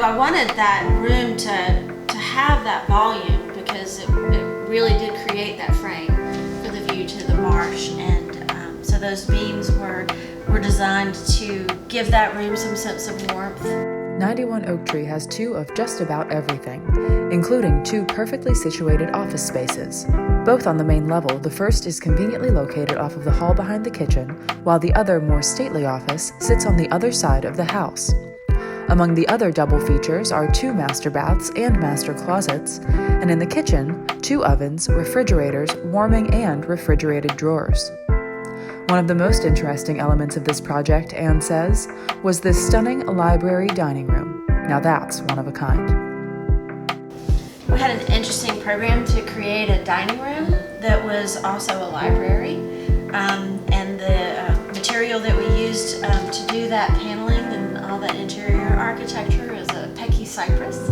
I wanted that room to have that volume because it really did create that frame for the view to the marsh, and so those beams were designed to give that room some sense of warmth. 91 Oak Tree has 2 of just about everything, including 2 perfectly situated office spaces. Both on the main level, the first is conveniently located off of the hall behind the kitchen, while the other, more stately office sits on the other side of the house. Among the other double features are 2 master baths and master closets, and in the kitchen, 2 ovens, refrigerators, warming, and refrigerated drawers. One of the most interesting elements of this project, Anne says, was this stunning library dining room. Now that's one of a kind. We had an interesting program to create a dining room that was also a library, and the material that we used to do that paneling and all that interior architecture is a pecky cypress.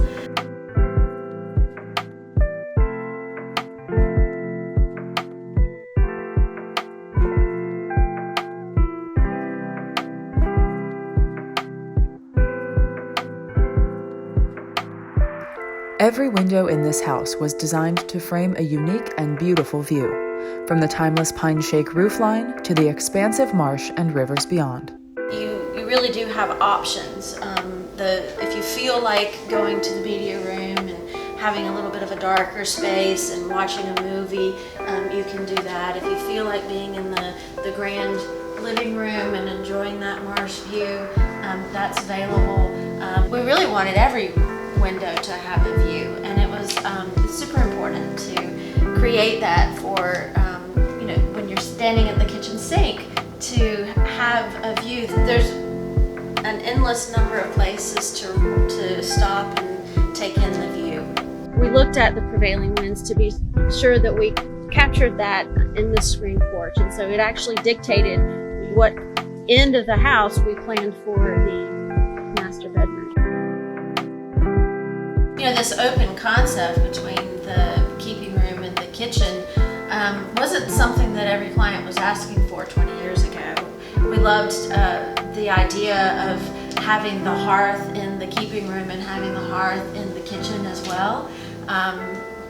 Every window in this house was designed to frame a unique and beautiful view, from the timeless pine shake roofline to the expansive marsh and rivers beyond. You really do have options. If you feel like going to the media room and having a little bit of a darker space and watching a movie, you can do that. If you feel like being in the grand living room and enjoying that marsh view, that's available. We really wanted every window to have a view, and it was super important to create that for when you're standing at the kitchen sink to have a view. There's an endless number of places to stop and take in the view. We looked at the prevailing winds to be sure that we captured that in the screen porch, and so it actually dictated what end of the house we planned for the master bedroom. This open concept between the keeping room and the kitchen wasn't something that every client was asking for 20 years ago. We loved the idea of having the hearth in the keeping room and having the hearth in the kitchen as well.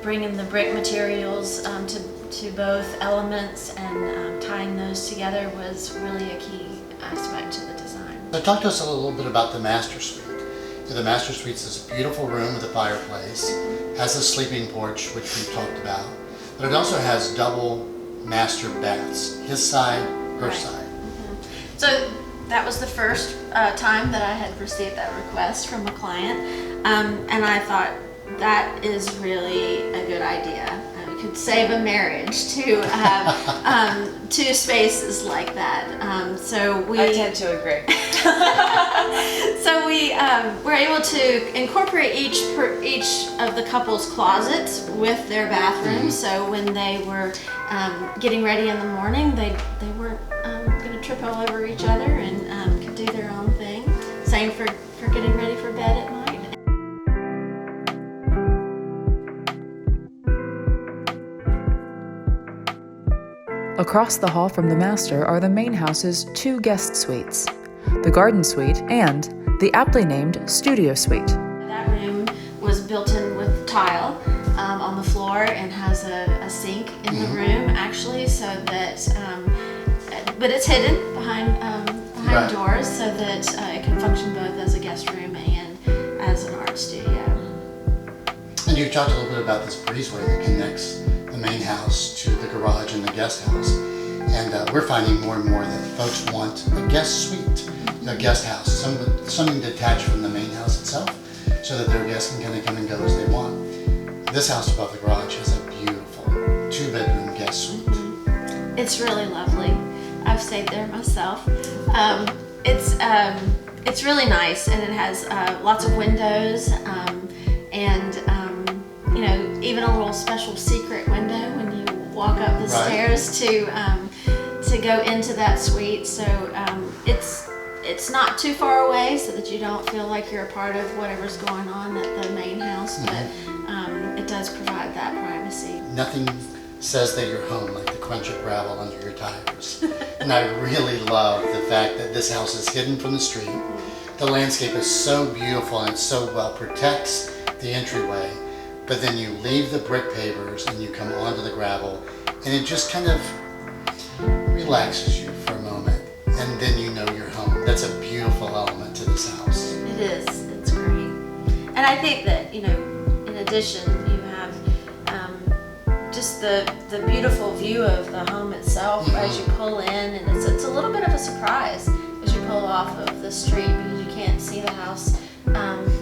Bringing the brick materials to both elements and tying those together was really a key aspect to the design. So talk to us a little bit about the master suite. The master suite is a beautiful room with a fireplace, has a sleeping porch, which we've talked about, but it also has double master baths, his side, her side. Mm-hmm. So that was the first time that I had received that request from a client, and I thought that is really a good idea. We could save a marriage to have 2 spaces like that. I tend to agree. So we were able to incorporate each of the couple's closets with their bathrooms. So when they were getting ready in the morning, they weren't going to trip all over each other and could do their own thing. Same for getting ready for bed at night. Across the hall from the master are the main house's 2 guest suites, the garden suite and the aptly named studio suite. That room was built in with tile on the floor and has a sink in the room actually, so that but it's hidden behind doors so that it can function both as a guest room and as an art studio. And you talked a little bit about this breezeway that connects the main house to the garage and the guest house, and we're finding more and more that folks want a guest suite, a guest house, something detached from the main house itself, so that their guests can kind of come and go as they want. This house above the garage has a beautiful 2-bedroom guest suite. It's really lovely. I've stayed there myself. It's really nice, and it has lots of windows and even a little special secret window when you walk up the stairs to go into that suite. So it's not too far away, so that you don't feel like you're a part of whatever's going on at the main house, but it does provide that privacy. Nothing says that you're home like the crunch of gravel under your tires. And I really love the fact that this house is hidden from the street. the landscape is so beautiful and it so well protects the entryway, but then you leave the brick pavers and you come onto the gravel, and it just kind of relaxes you for a moment, and then you know you're home. That's a beautiful element to this house. It is. It's great. And I think that, in addition, you have just the beautiful view of the home itself as you pull in, and it's a little bit of a surprise as you pull off of the street because you can't see the house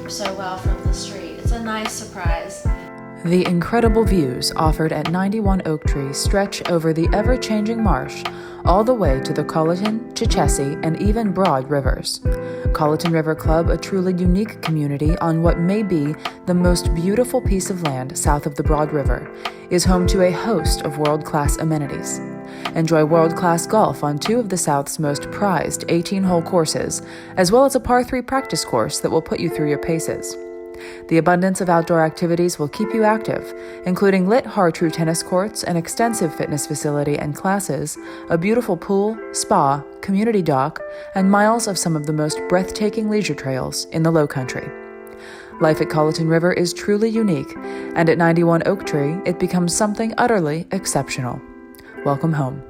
so well from the street. It's a nice surprise. The incredible views offered at 91 Oak Tree stretch over the ever-changing marsh all the way to the Colleton, Chechessee, and even Broad Rivers. Colleton River Club, a truly unique community on what may be the most beautiful piece of land south of the Broad River, is home to a host of world-class amenities. Enjoy world-class golf on two of the South's most prized 18-hole courses, as well as a par 3 practice course that will put you through your paces. The abundance of outdoor activities will keep you active, including lit Har-Tru tennis courts, an extensive fitness facility and classes, a beautiful pool, spa, community dock, and miles of some of the most breathtaking leisure trails in the Lowcountry. Life at Colleton River is truly unique, and at 91 Oak Tree, it becomes something utterly exceptional. Welcome home.